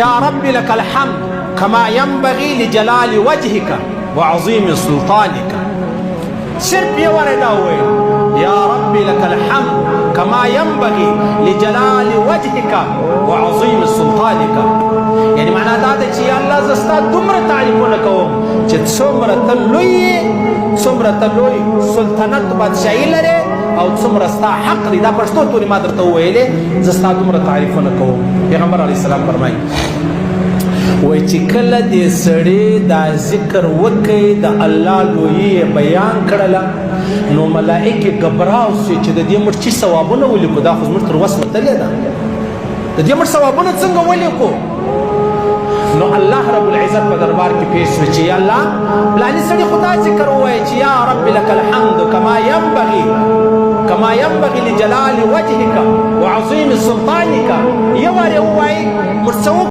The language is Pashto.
يا رب لك الحمد كما ينبغي لجلال وجهك وعظيم سلطانك. صرف یہ وردا ہوئے یا رب لك الحمد كما ينبغي لجلال وجهك وعظيم سلطانك. یعنی معنی دا ده چې الله زستا دومره تعریفونه کوم چې څومره ته لوی سلطنت بادشاہي لري او څومره ستا حق دی. دا پښتو توري ما درته وویلې زستا دومره تعریفونه کوم. پیغمبر علیه السلام فرمایي وای چې کله دې سړی دا ذکر وکړي د الله لویي بیان کړله نو ملائکې ګبراو سي چې د دې مړ چې ثوابونه ولیکو. دا خو زموږ تر وس وتلې ده. د دې مړ ثوابونه څنګه ولیکو؟ نو الله رب العزت په دربار کې پیش شو چې یا الله پلاني سړي خدا ذکر ووایي چې یا رب لك الحمد كما ينبغي لجلال وجهك وعظيم سلطانك. یو وارې ووایي